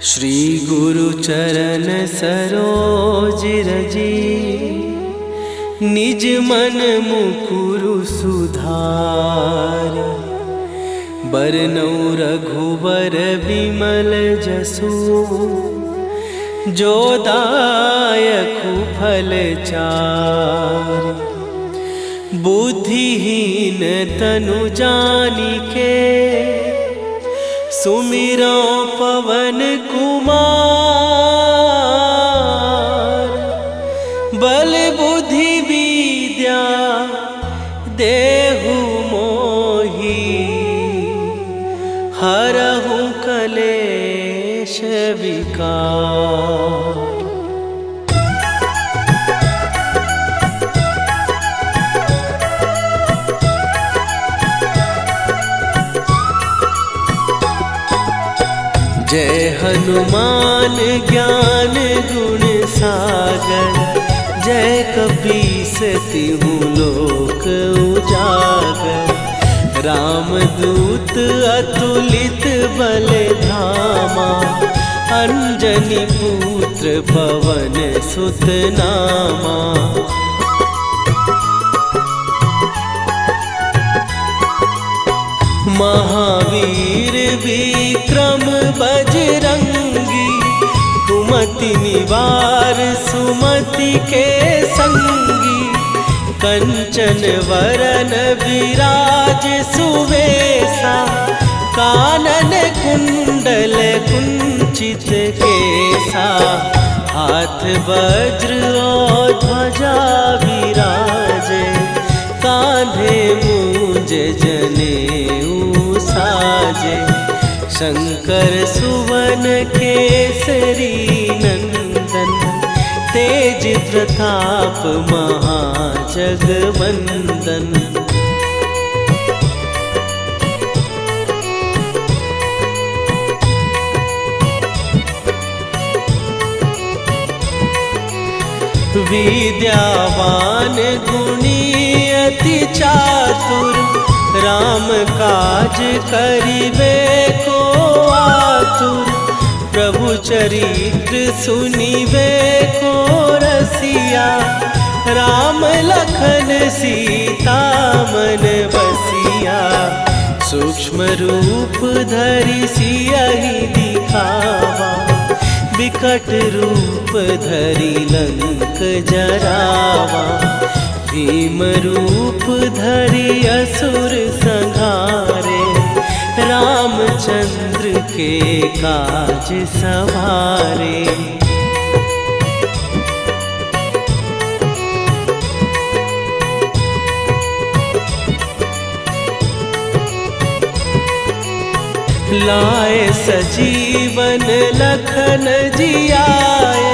श्री गुरु चरण सरोज रजी, निज मन मुकुरु सुधार। बरनउँ रघुबर बिमल जसु, जो दायकु फल चार। बुद्धिहीन तनु जानिके, सुमिरो पवन कुमार। बल बुद्धि विद्या देहु मोहि, हरहु कलेश विकार। जय हनुमान ज्ञान गुण सागर, जय कपीस तिहुँ लोक उजागर। रामदूत अतुलित बल धामा, अंजनी पुत्र पवन सुत नामा। महावीर विक्रम बजरंगी, कुमति निवार सुमति के संगी। कंचन वरन विराज सुवेशा, कानन कुंडल कुंचित केसा। हाथ वज्र और ध्वजा विराजे, कांधे मूंज जनेऊ साजे। शंकर सुवन केसरी नंदन, तेज प्रताप महाजगवंदन। विद्यावान गुणी अति चातुर, राम काज करिबे को आतुर। प्रभु चरित्र सुनिबे को रसिया, राम लखन सीता मन बसिया। सूक्ष्म रूप धरि सियहि दिखावा, विकट रूप धरि लंक जरावा। भीम रूप धरि असुर संहारे, रामचंद्र के काज सवारे। लाए सजीवन लखन जियाए,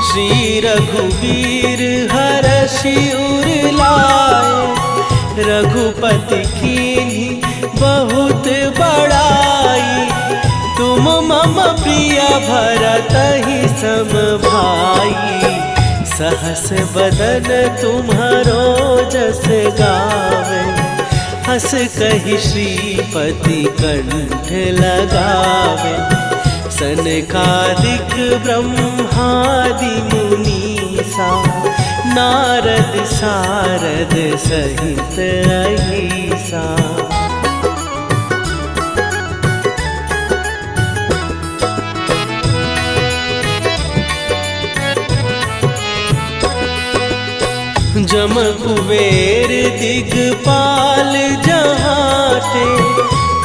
श्री रघुवीर हरषि उर लाए। रघुपति कीन्ही बहुत बड़ाई, तुम मम प्रिय भरतहि सम भाई। सहस बदन तुम्हारो जस गावे, हस कहि श्रीपति कंठ लगावे। सनकादिक ब्रह्मादि मुनीसा, नारद सारद सहित अहिसा। जम कुबेर दिगपाल जहाते,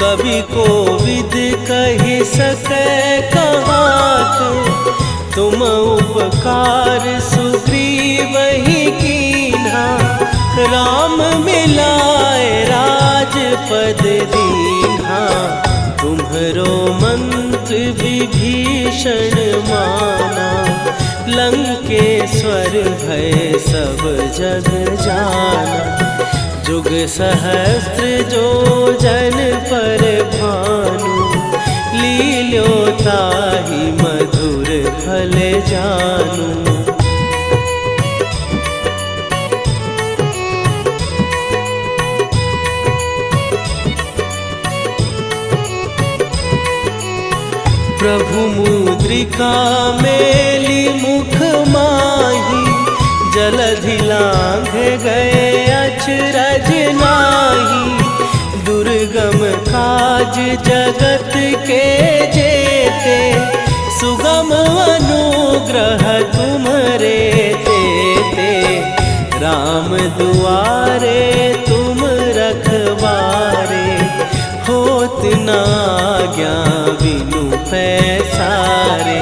कवि कोविद कहि सकै कहाते। तुम उपकार सुग्रीवहि कीन्हा, राम मिलाए राजपद दीन्हा। तुम्हरो मंत्र विभीषण माना, लंकेश्वर भय सब जग जाना। जुग सहस्त्र जो जन पर भानु, लील्यो ताहि मधुर फल जानू। प्रभु मुद्रिका मेली मुख माही, जलधि लांघ गए अचरज नाही। दुर्गम काज जगत के जेते, सुगम अनुग्रह तुम्हरे तेते। राम दुआरे तुम रखवारे, होत न आज्ञा बिनु पैसारे।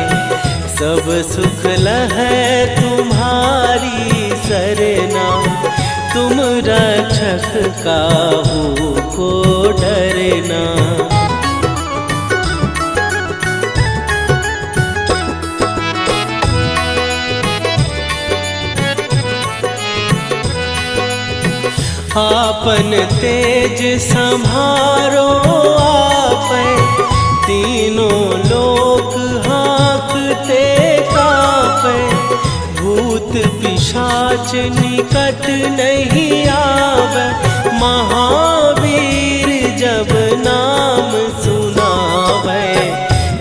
सब सुख लहै तुम्हारी सरना, तुम रक्षक काहू को डरना। आपन तेज संभारो आपै, तीनों लोक हाँकते कांपै। भूत पिशाच निकट नहीं आवे, महावीर जब नाम सुनावे।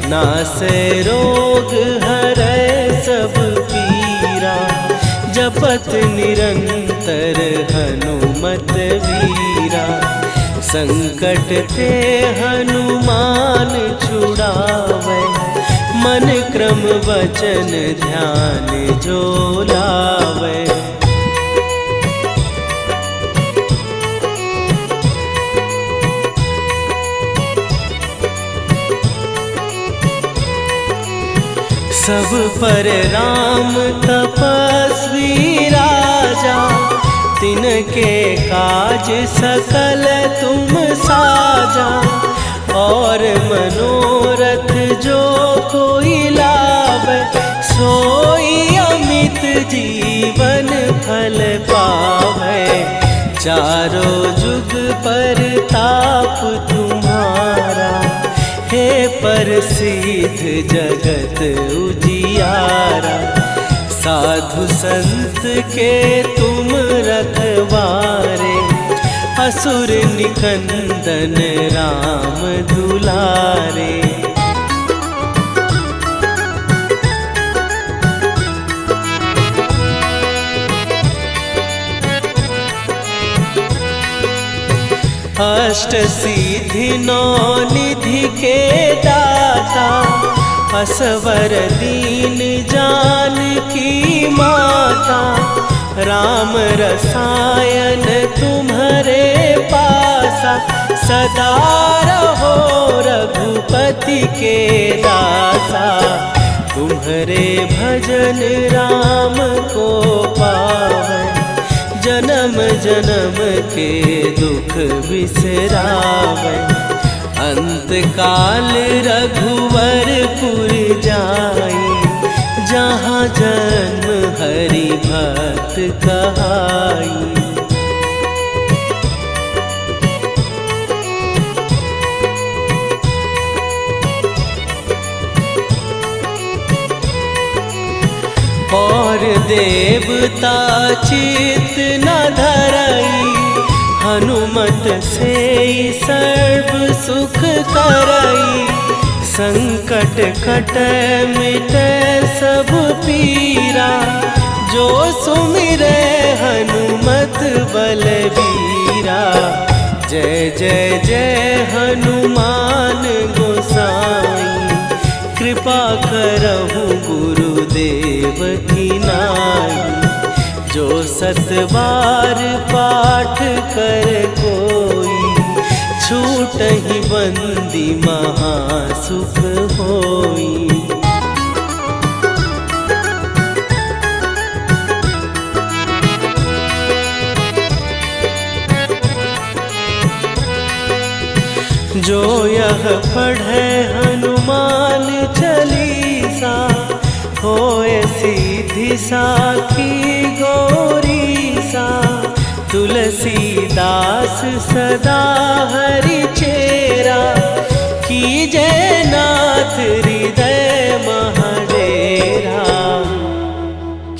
नासै रोग हरै सब पीरा, जपत निरंतर हनुमत वीरा। संकट ते हनुमान छुड़ावे, मन क्रम वचन ध्यान जो लावे। सब पर राम तपस्वी राजा, तिनके काज सकल तुम साजा। और मनोरथ जो कोई लावे, सोई अमित जीवन फल पावे। चारों जुग पर ताप तुम्हारा, हे प्रसिद्ध जगत उजियारा। साधु संत के तुम रखवारे, असुर निकंदन राम दुलारे। अष्ट सिद्धि नौ निधि के दाता, असवर दीन जानकी माता। राम रसायन तुम्हारे पासा, सदा रहो रघुपति के दासा। तुम्हारे भजन राम को पावे, जन्म जन्म के दुख बिसरावे। अंत काल रघुवरपुर जाई, जहाँ जन्म हरि भक्त कहाई। और देवता चित न धरई, हनुमत से सर्व सुख करई। संकट कटै मिटै सब पीरा, जो सुमिरै हनुमत बलबीरा। जय जय जय हनुमान गोसाई, कृपा करहु गुरुदेव की नाई। जो सत बार पाठ कर कोई, छूटहि बंदी महासुख होई। जो यह पढ़े हनुमान चालीसा, होए सीधी साखी गौरीसा। तुलसीदास सदा हरि चेरा, कीजय नाथ हृदय महडेरा।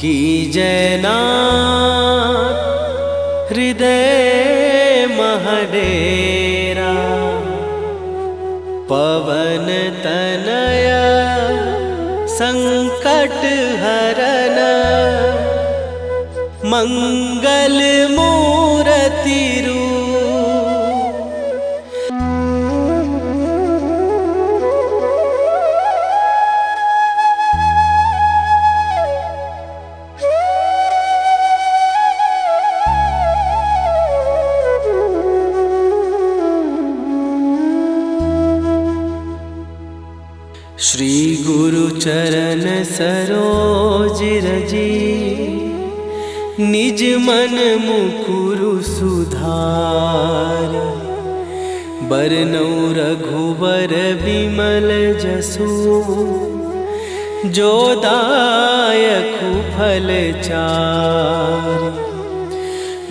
कीजय नाथ हृदय महडेरा। पवन तनया संकट हरन मंगल मूर्ति रूप। श्री गुरु चरण सरोज रजी निज मन मुकुरु सुधार। बरनौ रघुबर बिमल जसु जो दायकु फल चार।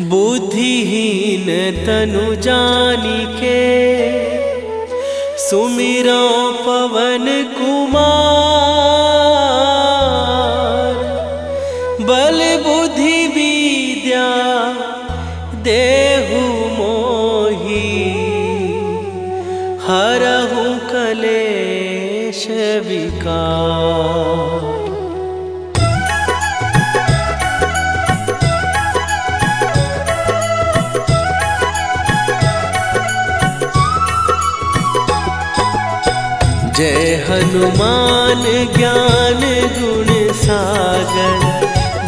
बुद्धिहीन तनु जानिके सुमिरो पवन कुमार। बल बुद्धि विद्या देहु मोहि हरहु कलेश विकार। जय हनुमान ज्ञान गुण सागर।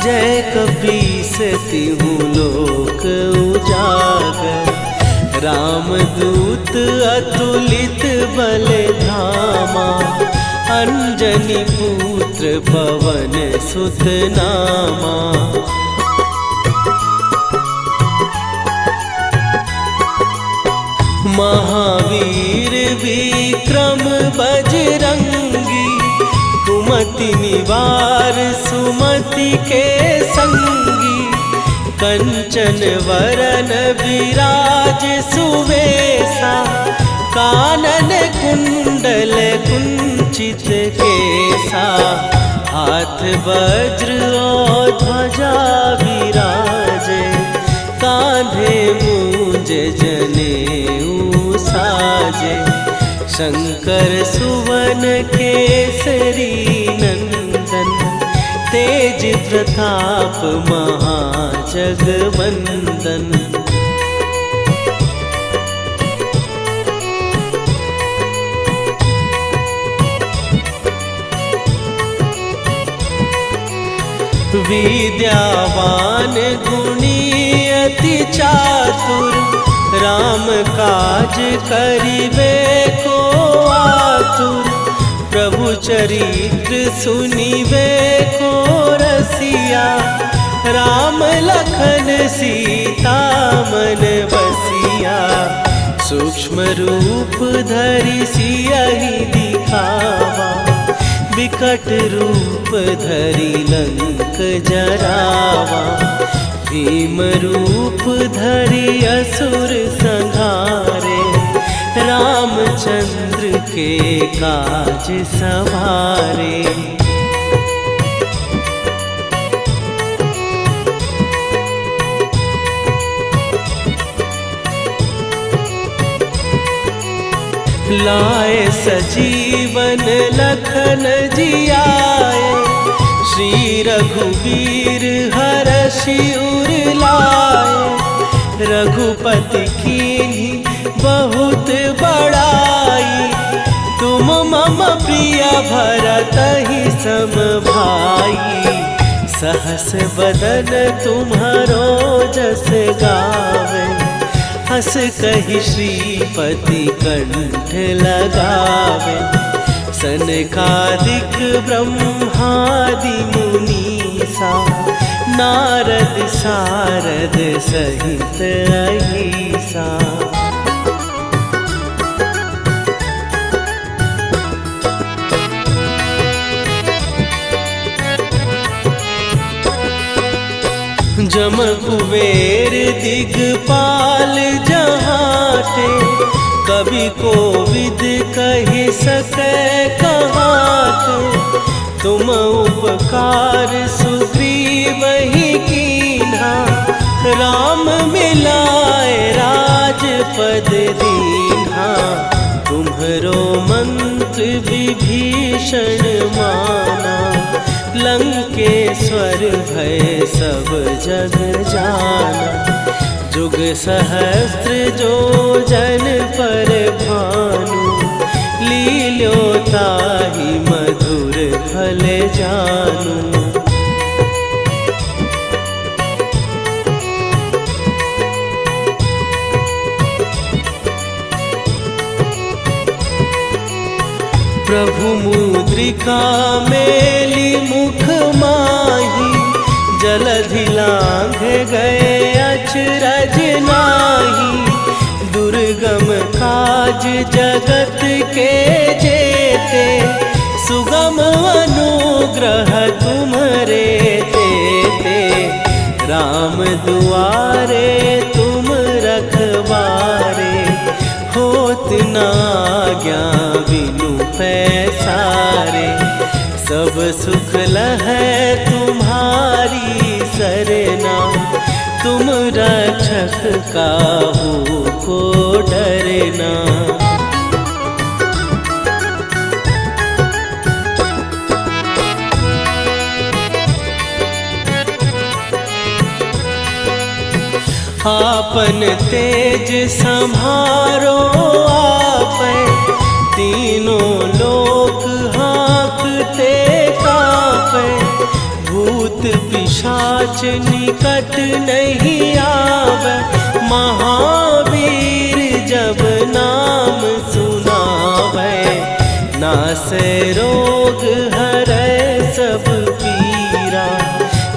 जय कपीस तिहु लोक उजागर। रामदूत अतुलित बल धामा। अंजनी पुत्र पवन सुत नामा। महावीर विक्रम बजरंगी। कुमति निवार सुमति के संगी। कंचन वरन विराज सुवेशा। कानन कुंडल कुंचित केसा। हाथ वज्र और ध्वजा विराजे। कांधे मूंज जनेऊ साजे। शंकर सुवन केसरी नंदन। तेज प्रताप महाजगवंदन। विद्यावान गुणी अति चातुर। राम काज करिबे को आतुर। प्रभु चरित्र सुनिबे को रसिया। राम लखन सीता मन बसिया। सूक्ष्म रूप धरि सियहि दिखावा। विकट रूप धरि लंक जरावा। भीम रूप धरि असुर संहारे। रामचंद्र के काज सवारे। लाए सजीवन लखन जियाए। श्री रघुवीर हरषि उर लाए। रघुपति कीन्ही बहुत बड़ाई। तुम मम प्रिय भरतहि सम भाई। सहस बदन तुम्हारो जस गावे। हस कहि श्रीपति कंठ लगावे। सनकादिक ब्रह्मादि मुनीसा। नारद सारद सहित अहिसा। जम कुबेर दिगपाल जहाते। कवि कोविद कहि सकै कहाते। तुम उपकार सुग्रीवहि कीन्हा। राम मिलाए राजपद दीन्हा। तुम्हरो विभीषण माना, लंकेश्वर भय सब जग जाना। जुग सहस्त्र जो जन पर भानु, लील्यो ताहि मधुर फल जानू। प्रभु मुद्रिका मेली मुख माही, जलधि लांघ गए अचरज नाही। दुर्गम काज जगत के जेते, सुगम अनुग्रह तुम्हरे तेते। राम दुआरे तुम रखवारे, होत न आज्ञा बिनु पैसारे। सब सुख लहै तुम्हारी सरना, तुम रक्षक काहू को डरना। आपन तेज संभारो आपै, तीनों लोक हाँकते कांपै। भूत पिशाच निकट नहीं आवे, महावीर जब नाम सुनावे। नासै रोग हरै सब पीरा,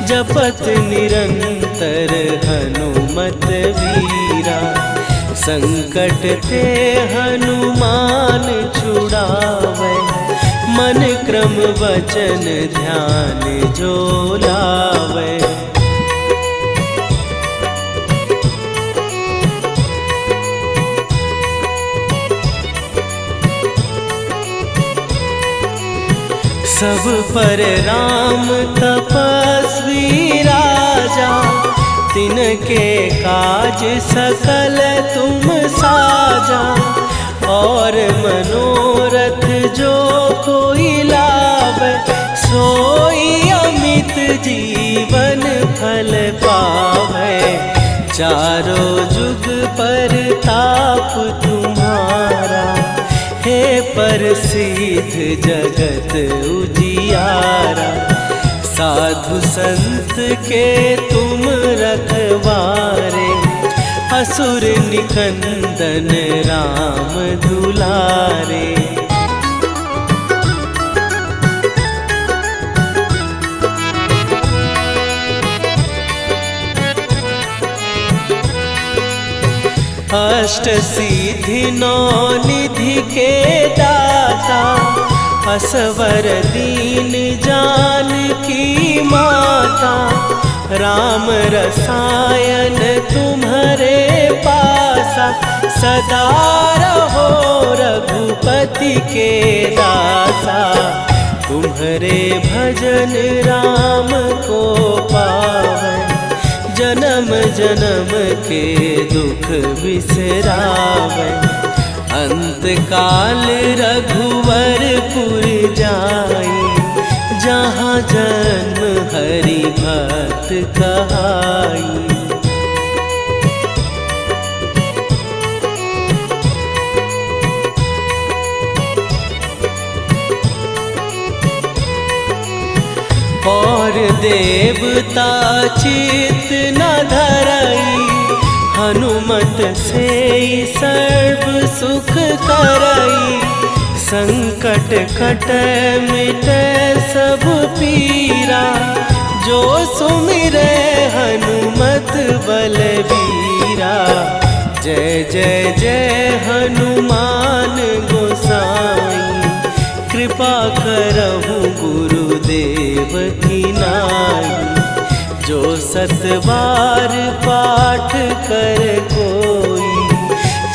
जपत निरंतर हनुमत वीरा। संकट ते हनुमान छुड़ावे, मन क्रम वचन ध्यान जो लावे। सब पर राम तपस्वी राजा, तिनके काज सकल तुम साजा। और मनोरथ जो कोई लावे, सोई अमित जीवन फल पावे। चारों जुग पर ताप तुम्हारा, हे प्रसिद्ध जगत उजियारा। साधु संत के तुम रखवारे, असुर निकंदन राम दुलारे। अष्ट सिद्धि नौ निधि के दाता, असवर दीन जानकी माता। राम रसायन तुम्हारे पासा, सदा रहो रघुपति के दासा। तुम्हारे भजन राम को पावै, जन्म जन्म के दुख बिसरावे। अंत काल रघुवरपुर जाई, जहाँ जन्म हरि भक्त कहाई। और देवता चित न धरई, हनुमत से सर्व सुख करई। संकट कटै मिटै सब पीरा, जो सुमिरै हनुमत बलबीरा। जय जय जय हनुमान गोसाई, कृपा करहु गुरुदेव की नाई। जो सत बार पाठ कर कोई,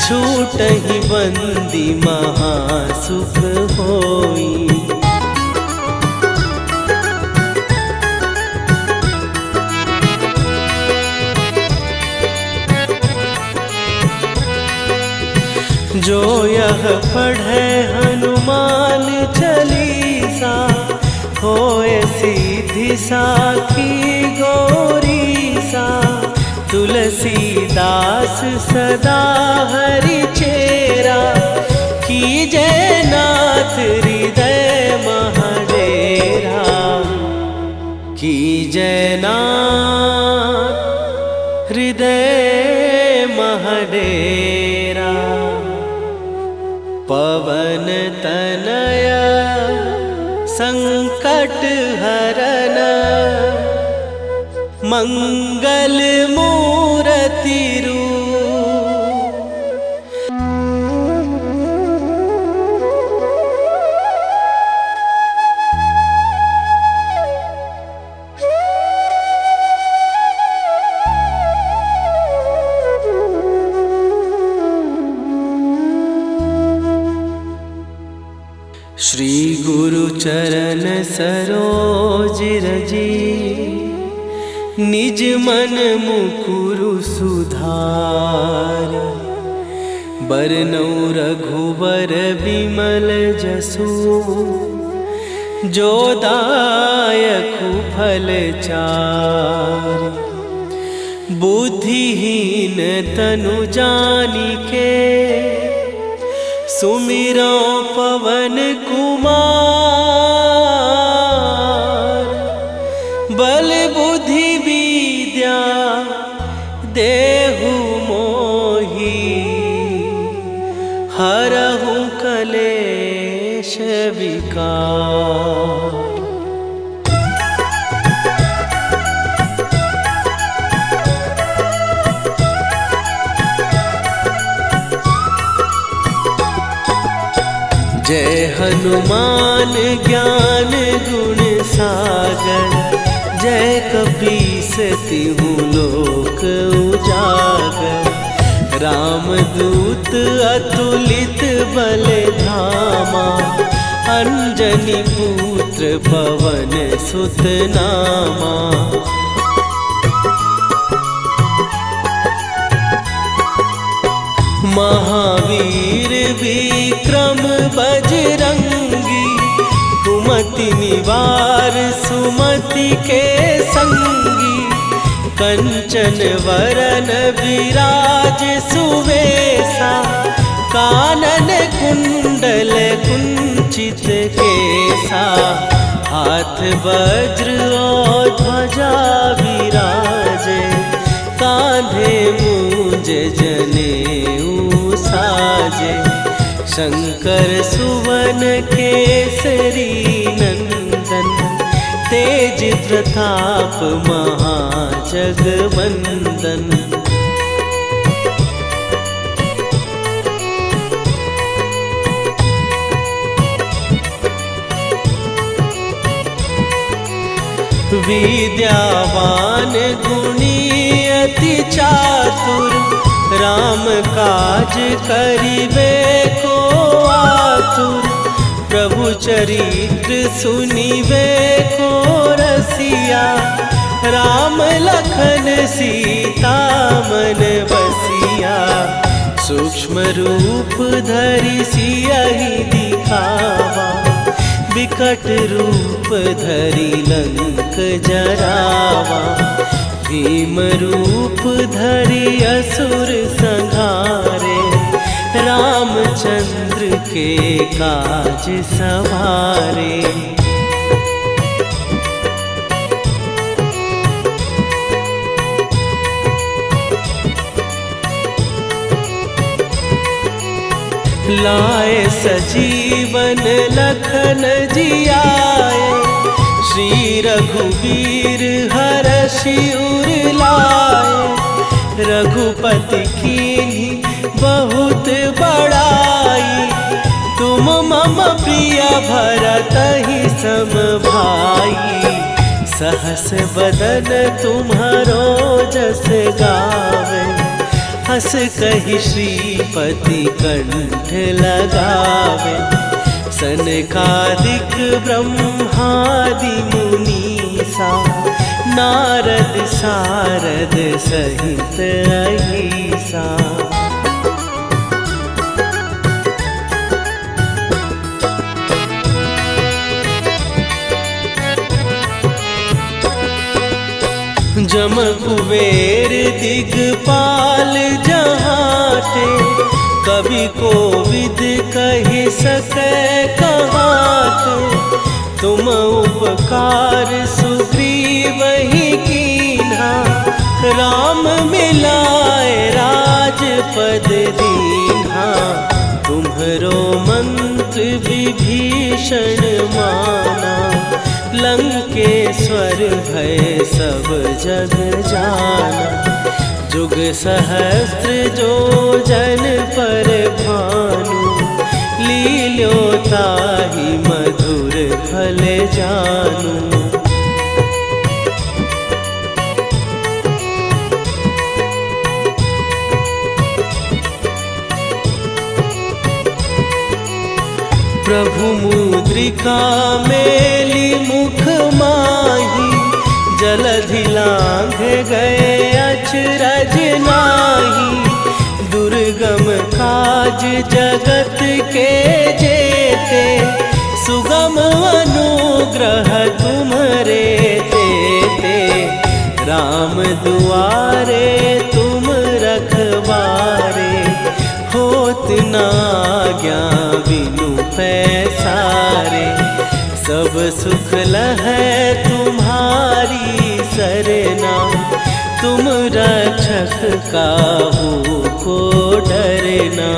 छूटहि बंदी महासुख होई। जो यह पढ़े हनुमान रिद्धि साखी गौरी सा, तुलसीदास सदा हरि चेरा, की जयनाथ हृदय महडेरा, की जयनाथ हृदय महडेरा। पवन तनया संकट हरन, मंगल मूर्ति रूप। श्री गुरु चरण सरोज रजी, निज मन मुकुरु सुधार। बरनौ रघुबर बिमल जसु, जो दायकु फल चार। बुद्धिहीन तनु जानिके, सुमिरो पवन कुमार। बल बुद्धि विद्या देहु मोहि, हरहु कलेश विकार। जय हनुमान ज्ञान गुण सागर, जय कपीस तिहु लोक उजागर। रामदूत अतुलित बल धामा, अंजनी पुत्र पवन सुत नामा। महावीर विक्रम बजरंगी, कुमति निवार सुमति के संगी। कंचन वरन विराज सुवेशा, कानन कुंडल कुंचित केसा। हाथ वज्र और ध्वजा विराजे, कांधे मूंज जनेऊ साजे। शंकर सुवन केसरी नंदन, तेज प्रताप महाजगवंदन। विद्यावान गुणी अति चातुर, राम काज करिबे को आतुर। प्रभु चरित्र सुनिबे को रसिया, राम लखन सीता मन बसिया। सूक्ष्म रूप धरि सियहि दिखावा, विकट रूप धरि लंक जरावा। भीम रूप धरि असुर संहारे, रामचंद्र के काज सवारे। लाए सजीवन लखन जियाए, श्री रघुवीर हरषि उर लाए। रघुपति कीन्ही बहुत बड़ाई, तुम मम प्रिय भरतहि सम भाई। सहस बदन तुम्हारो जस गावे, हस कहि श्रीपति कंठ लगावे। सनकादिक ब्रह्मादि मुनीसा, नारद सारद सहित अहिसा। जम कुबेर दिगपाल जहाते, कवि कोविद कहि सकै कहाते। तुम उपकार सुग्रीवहि कीन्हा, राम मिलाए राजपद दीन्हा। तुम्हरो मंत्र विभीषण माना, लंकेश्वर भय सब जग जाना। जुग सहस्त्र जो जन पर भानु, लील्यो ताहि मधुर फल जानू। प्रभु मुद्रिका मेली मुख माही, जलधि लांघ गए अचरज नाही। दुर्गम काज जगत के जेते, सुगम अनुग्रह तुम्हरे तेते। राम दुआरे तुम रखवारे, होत न आज्ञा बिनु पैसारे। सब सुख लहै तुम्हारी सरना, तुम रक्षक काहू को डरना।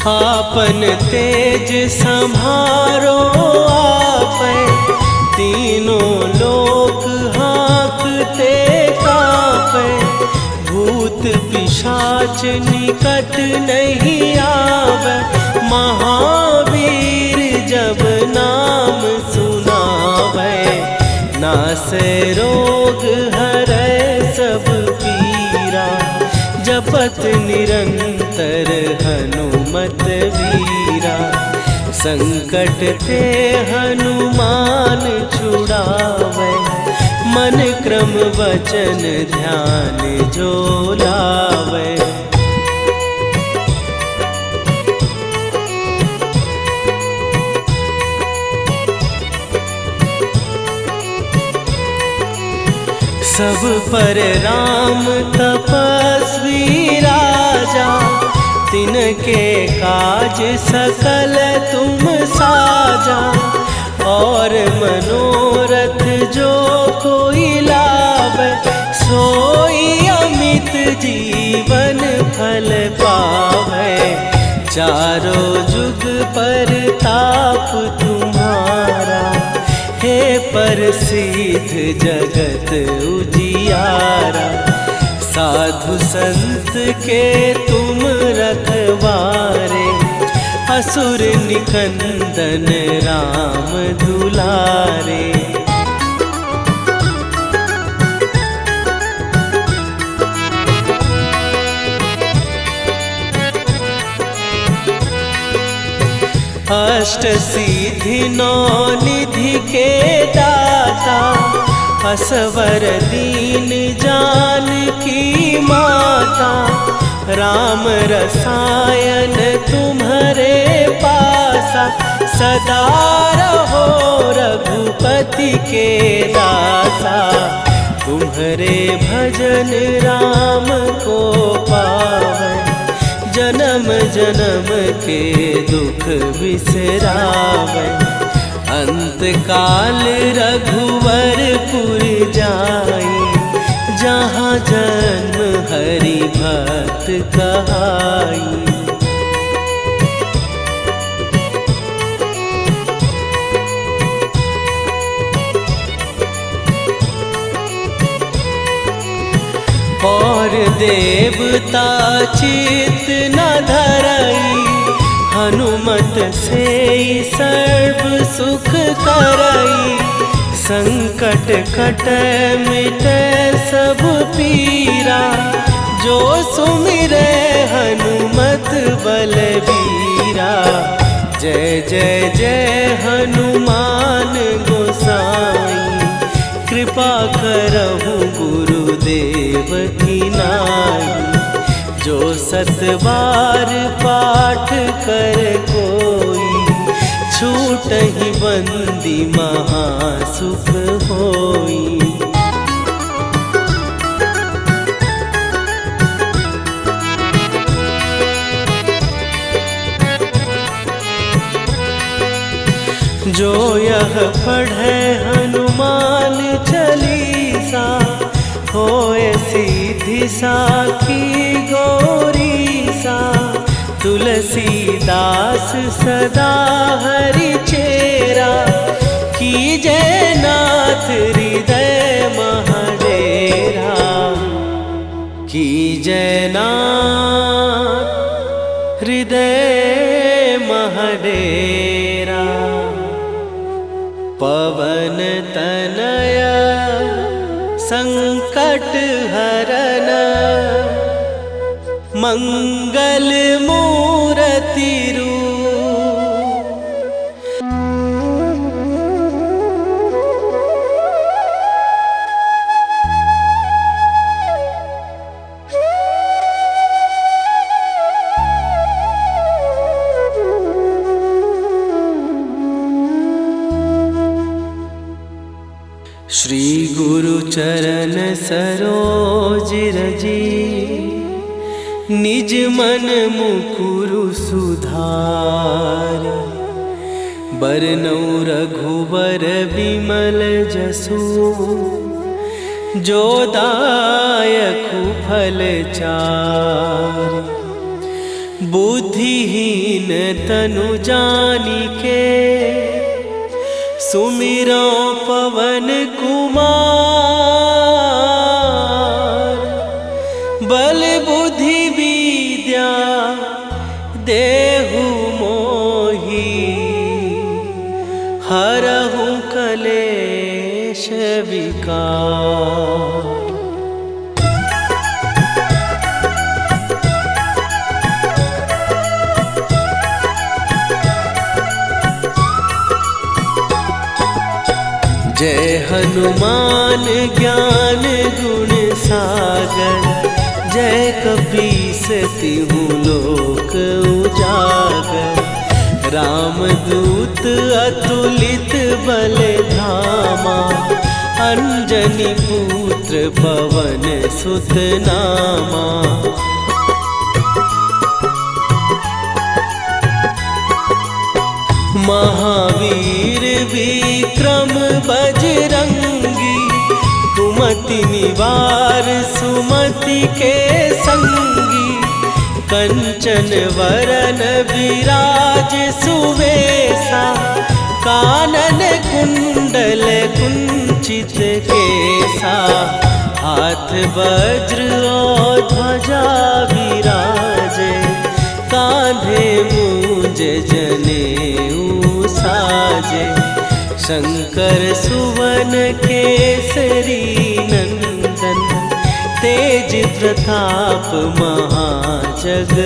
आपन तेज सम्हारो आपै, तीनों लोक हाँकते काँपै। भूत पिशाच निकट नहीं आवे, महावीर जब नाम सुनावे। नासै रोग हरै सब पीरा, जपत निरंतर हनुमत वीरा। संकट ते हनुमान छुड़ावे, मन क्रम वचन ध्यान जो लावे। सब पर राम तपस्वी राजा, तिनके काज सकल तुम साजा। और मनोरथ जो कोई लावे, सोई अमित जीवन फल पावे। चारों जुग पर ताप तुम्हारा, हे प्रसिद्ध जगत उजियारा। साधु संत के तुम रखवारे, असुर निकंदन राम दुलारे। अष्ट सिद्धि नौ निधि के दाता, असवर दीन जानकी माता। राम रसायन तुम्हारे पासा, सदा रहो रघुपति के दासा। तुम्हारे भजन राम को पावै, जन्म जन्म के दुख बिसरावै। अंत काल रघुवरपुर जाई, जहाँ जन्म हरि भक्त कहाई। और देवता चित न धरई, हनुमत से सर्व सुख करई। संकट कटै मिटै सब पीरा, जो सुमिरै हनुमत बलबीरा। जय जय जय हनुमान गोसाई, कृपा करहु गुरुदेव की नाई। जो 7 बार पाठ कर कोई, छूटहि बंदी महासुख होई। जो यह पढ़े हनुमान चालीसा, होए सीधी साखी गौरीसा। तुलसीदास सदा हरि चेरा, कीजय नाथ हृदय महडेरा। कीजय नाथ हृदय महडेरा। पवन तनया संकट हरन, मंगल मूर्ति रूप। श्री गुरु चरण सरोज रजी, निज मन मुकुरु सुधार। बरनौ रघुबर बिमल जसु, जो दायकु फल चार। बुद्धिहीन तनु जानिके, सुमिरो पवन कुमार। बल बुद्धि विद्या देहु मोहि, हरहु कलेश विकार। जय हनुमान ज्ञान गुण सागर, जय कपीस तिहु लोक उजागर। रामदूत अतुलित बल धामा, अंजनी पुत्र पवन सुत नामा। महावीर विक्रम बजरंगी, कुमति निवार सुमति के संगी। कंचन वरन विराज सुवेशा, कानन कुंडल कुंचित केसा। हाथ वज्र और ध्वजा विराजे, कांधे मूंज जनेऊ साजे। शंकर सुवन केसरी नंदन, तेज प्रताप महाजगवंदन।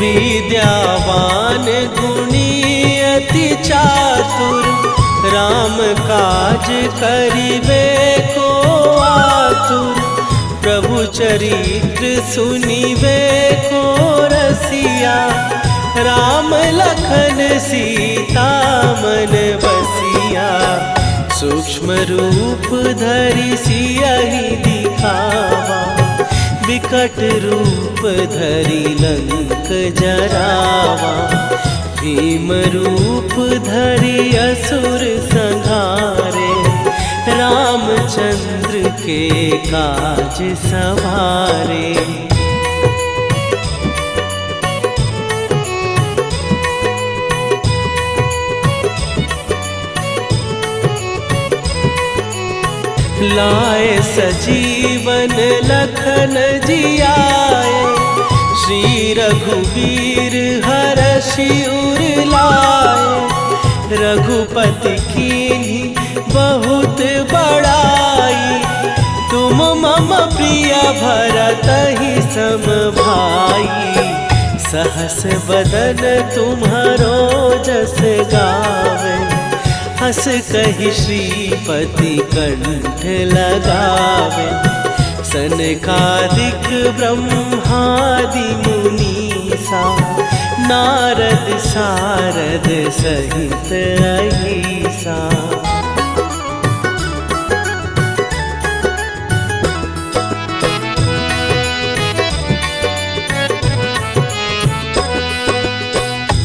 विद्यावान गुणी अति चातुर, राम काज करिबे को आतुर। प्रभु चरित्र सुनिबे को रसिया, राम लखन सीता मन बसिया। सूक्ष्म रूप धरि सियहि दिखावा, विकट रूप धरि लंक जरावा। भीम रूप धरि असुर संहारे, रामचंद्र के काज सवारे। लाए सजीवन लखन जियाए, श्री रघुवीर हरषि उर लाए। रघुपति कीन्ही बहुत बड़ाई, तुम मम प्रिय भरतहि सम भाई। सहस बदन तुम्हारो जस गावे, हस कहि श्रीपति कंठ लगावे। सनकादिक ब्रह्मादि मुनीसा, नारद सारद सहित अहिसा।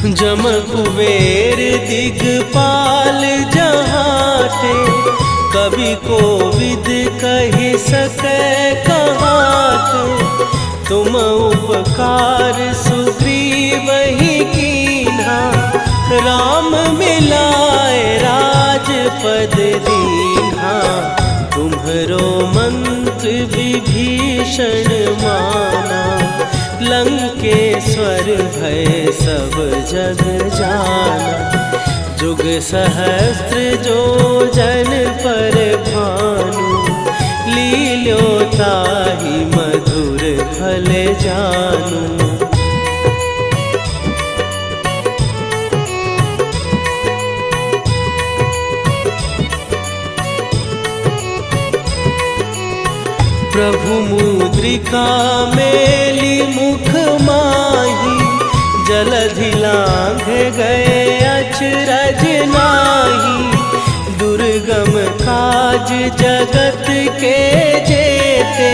जम कुबेर दिगपाल जहाँ थे, कवि कोविद कहि सकै कहाते। तुम उपकार सुग्रीव ही कीन्हा, राम मिलाए राजपद दीन्हा। तुम्हरो मंत्र विभीषण माना, लंकेश्वर भय सब जग जाना। जुग सहस्त्र जो जन पर भानु, लील्यो ताहि मधुर फल जानू। प्रभु मुद्रिका मेली मुख माही, जलधि लांघ गए अचरज नाही। दुर्गम काज जगत के जेते,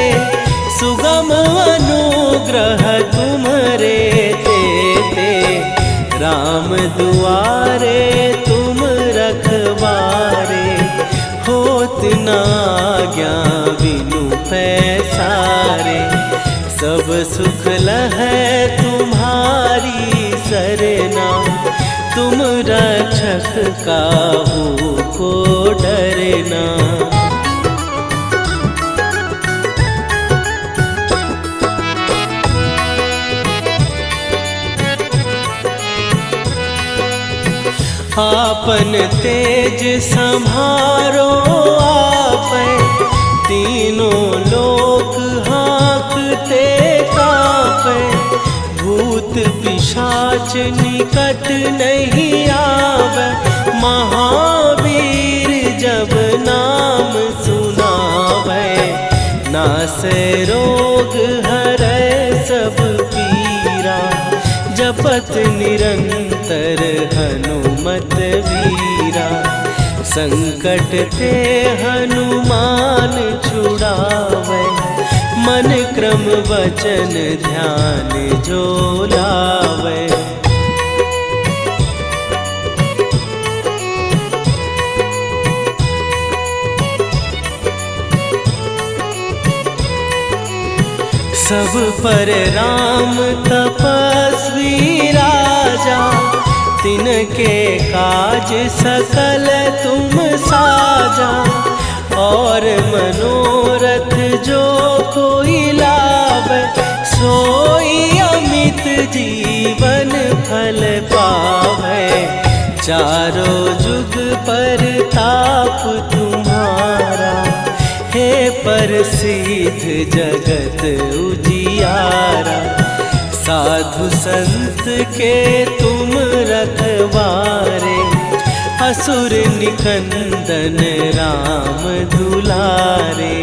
सुगम अनुग्रह तुम्हरे तेते। राम दुआरे तुम रखवारे, होत न आज्ञा बिनु पैसारे। सब सुख लहै तुम्हारी सरना, तुम रक्षक काहू को डरना। आपन तेज सम्हारो आपै, तीनों लोक हाँकते कांपै। भूत पिशाच निकट नहीं आवे, महावीर जब नाम सुनावे। नासै रोग हरै सब पीरा, जपत निरंतर हनुमत वीरा। संकट ते हनुमान छुड़ावे, मन क्रम वचन ध्यान जो लावे। सब पर राम तपस्वी राजा, तिनके काज सकल तुम साजा। और मनोरथ जो कोई लावे, सोई अमित जीवन फल पावे। चारों जुग पर ताप तुम्हारा, हे प्रसिद्ध जगत उजियारा। साधु संत के तुम रखवारे, असुर निकंदन राम दुलारे।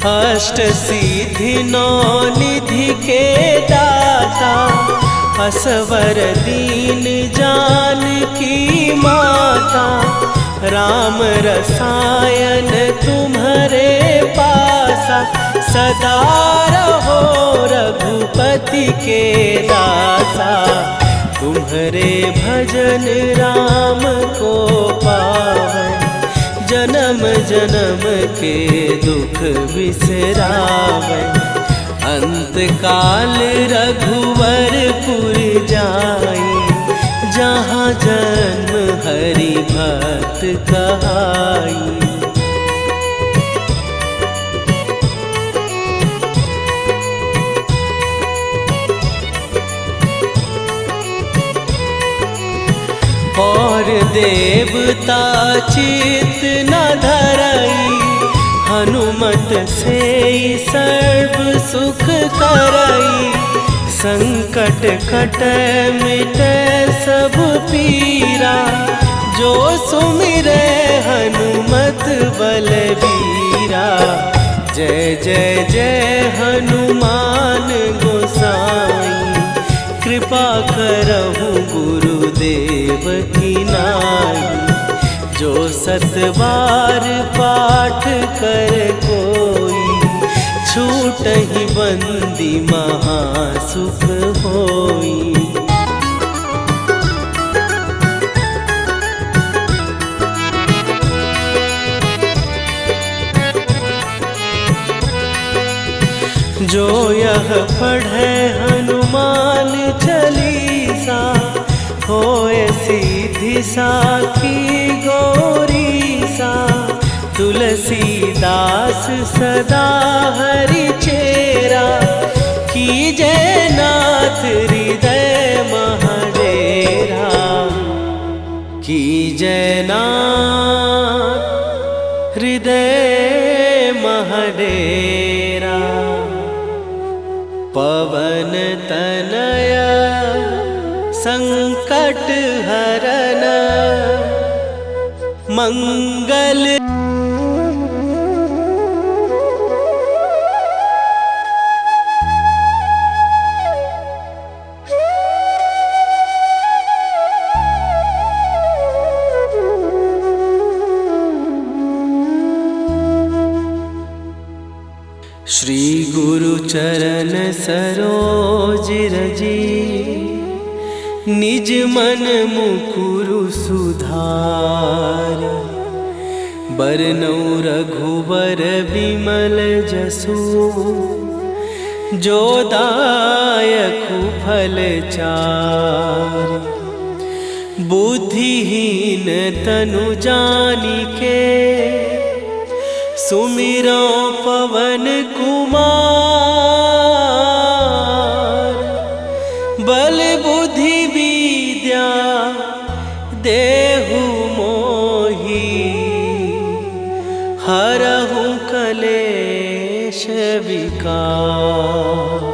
अष्ट सिद्धि नौ निधि के दाता, असवर दीन जानकी माता। राम रसायन तुम्हारे पासा, सदा रहो रघुपति के दासा। तुम्हारे भजन राम को पावै, जन्म जन्म के दुख बिसरावे। अंत काल रघुवरपुर जाई, जहाँ जन्म हरि भक्त कहाई। और देवता चित न धरई, हनुमत से सर्व सुख करई। संकट कटै मिटै सब पीरा, जो सुमिरै हनुमत बलबीरा। जय जय जय हनुमान गोसाई, कृपा करहु गुरुदेव की नाई। जो सत बार पाठ कर कोई, छूटहि बंदी महासुख होई। जो यह पढ़े हनुमान चालीसा, होए सीधी साखी गौरीसा। तुलसीदास सदा हरि चेरा, कीजै नाथ हृदय महडेरा। कीजै नाथ हृदय महडेरा। पवन तनया संकट हरन, मंगल। श्री गुरु चरण सरोज रजी, निज मन मुकुरु सुधार। बरनउँ रघुबर बिमल जसु, जो दायकु फल चार। बुद्धिहीन तनु जानिके, सुमिरो पवन कुमार। बल बुद्धि विद्या देहु मोहि, हरहु कलेश विकार।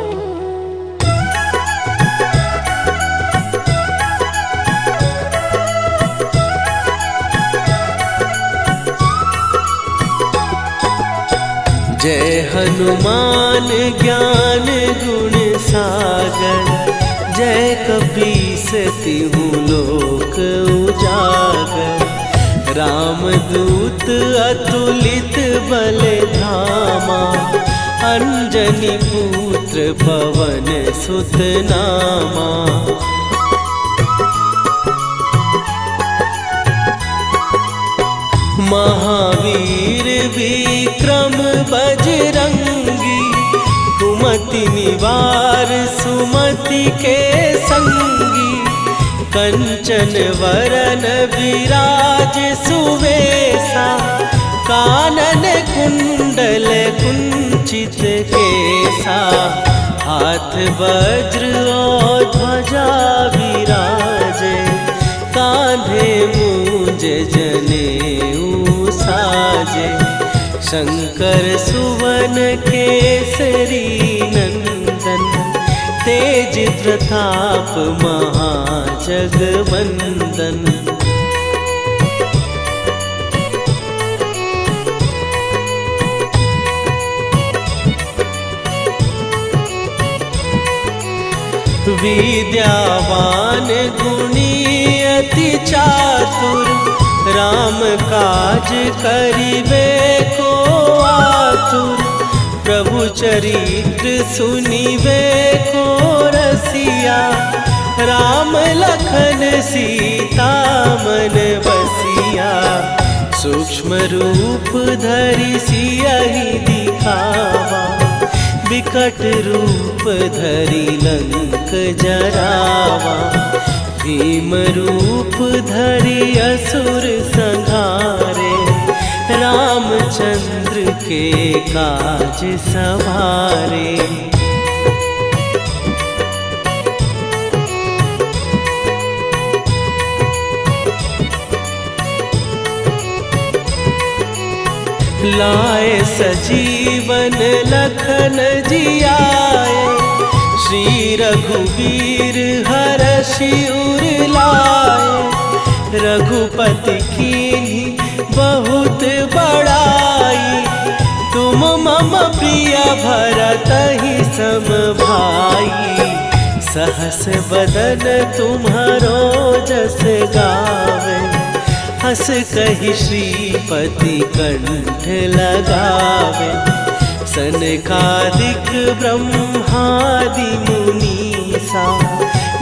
जय हनुमान ज्ञान गुण सागर, जय कपीस तिहु लोक उजागर। रामदूत अतुलित बल धामा, अंजनी पुत्र पवन सुत नामा। महावीर विक्रम बजरंगी, कुमति निवार सुमति के संगी। कंचन वरन विराज सुवेशा, कानन कुंडल कुंचित केसा। हाथ वज्र और ध्वजा विराजे, कांधे मूंज जनेऊ साजे। शंकर सुवन केसरी नंदन, तेज प्रताप महाजगवंदन। विद्यावान गुणी अति चातुर, राम काज करिबे को आतुर। प्रभु चरित्र सुनिबे को रसिया, राम लखन सीता मन बसिया। सूक्ष्म रूप धरि सियहि दिखावा, विकट रूप धरि लंक जरावा। भीम रूप धरि असुर संहारे, रामचंद्र के काज सवारे। लाए सजीवन लखन जियाए, श्री रघुवीर हरषि उर लाए। रघुपति कीन्ही बहुत बड़ाई, तुम मम प्रिय भरतहि सम भाई। सहस बदन तुम्हारो जस गावे, हस कहि श्रीपति कंठ लगावे। सनकादिक ब्रह्मादि मुनीसा,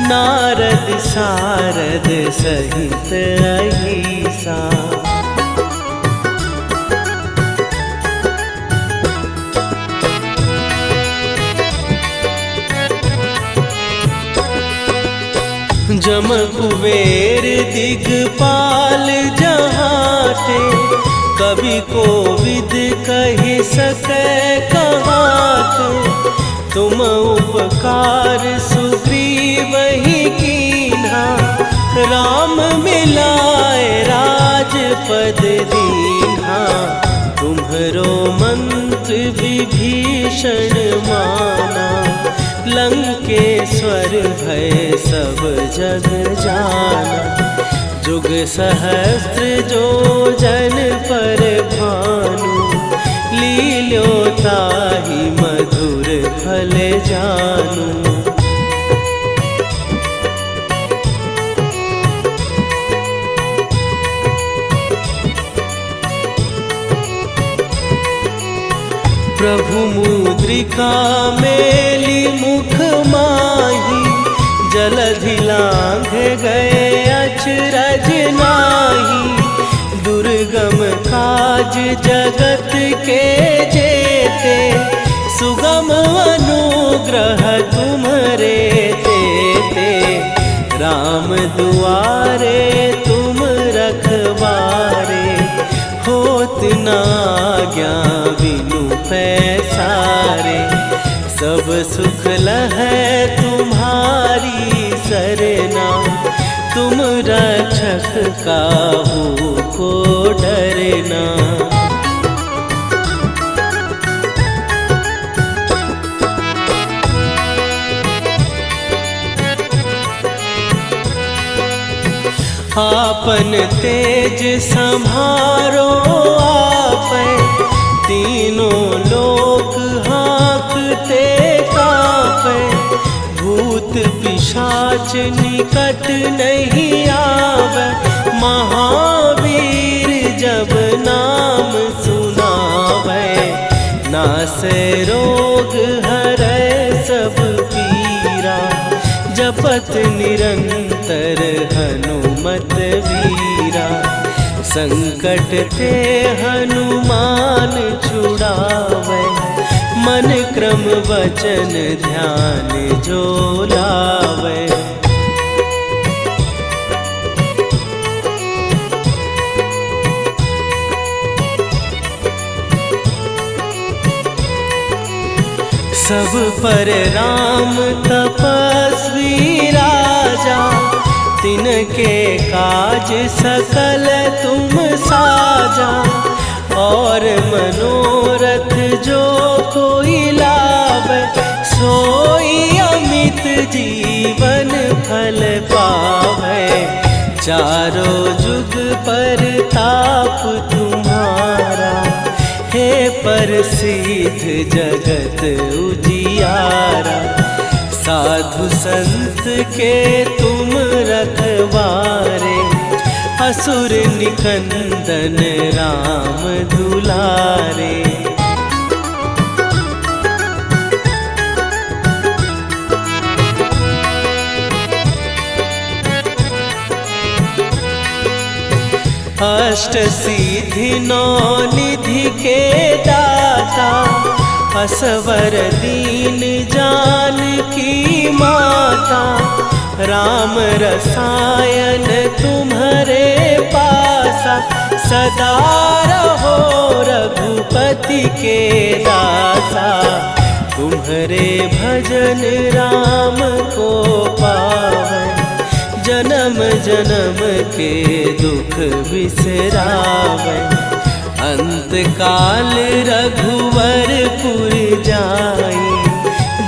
नारद सारद सहित अहिसा। जम कुबेर दिगपाल जहाते, कवि कोविद कहि सकै कहाते। तुम उपकार सुग्रीवहि कीन्हा, राम मिलाए राजपद दीन्हा। तुम्हरो मंत्र विभीषण माना, लंकेश्वर भय सब जग जाना। जुग सहस्त्र जो जन पर भानु, लील्यो ताहि मधुर फल जानू। प्रभु मुद्रिका मेली मुख माही, जलधि लांघ गए अचरज नाही। दुर्गम काज जगत के जेते, सुगम अनुग्रह तुम्हरे तेते। राम दुआरे तुम रखवारे, होत न आज्ञा बिनु पैसारे। सब सुख लहै तुम्हारी सरना, तुम रक्षक काहू को डरना। आपन तेज सम्हारो आपै, तीनों लोक हाँकते काँपै। भूत पिशाच निकट नहीं आवे, महावीर जब नाम सुनावे। नासै रोग हरै सब पीरा, जपत निरंतर हनुमत वीरा। संकट ते हनुमान छुड़ावे, मन क्रम वचन ध्यान जो लावे। सब पर राम तपस्वी राजा, तिनके काज सकल तुम साजा। और मनोरथ जो कोई लावे, सोई अमित जीवन फल पावे। चारों जुग पर ताप तुम्हारा, हे प्रसिद्ध जगत उजियारा। साधु संत के तुम रखवारे, असुर निकंदन राम दुलारे। अष्ट सिद्धि नौ निधि के दाता, असवर दीन जानकी माता। राम रसायन तुम्हारे पासा, सदा रहो रघुपति के दासा। तुम्हारे भजन राम को पावै, जन्म जन्म के दुख बिसरावै। अंत काल रघुवरपुर जाई,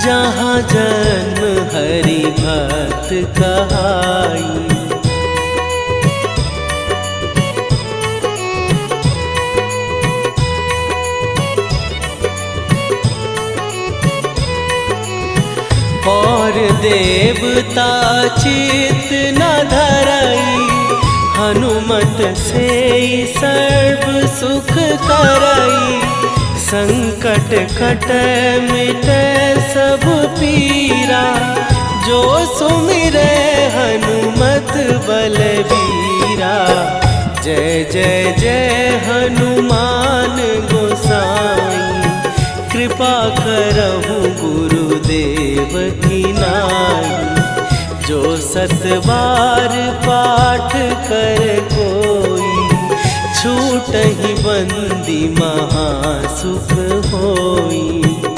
जहाँ जन्म हरि भक्त कहाई। और देवता चित न धरई, हनुमत से सर्व सुख करई। संकट कट मिटे सब पीरा, जो सुमिरै हनुमत बलबीरा। जय जय जय हनुमान गोसाई, कृपा करहु गुरुदेव की नाई। जो 7 बार पाठ कर कोई, छूटहि बंदी महासुख होई।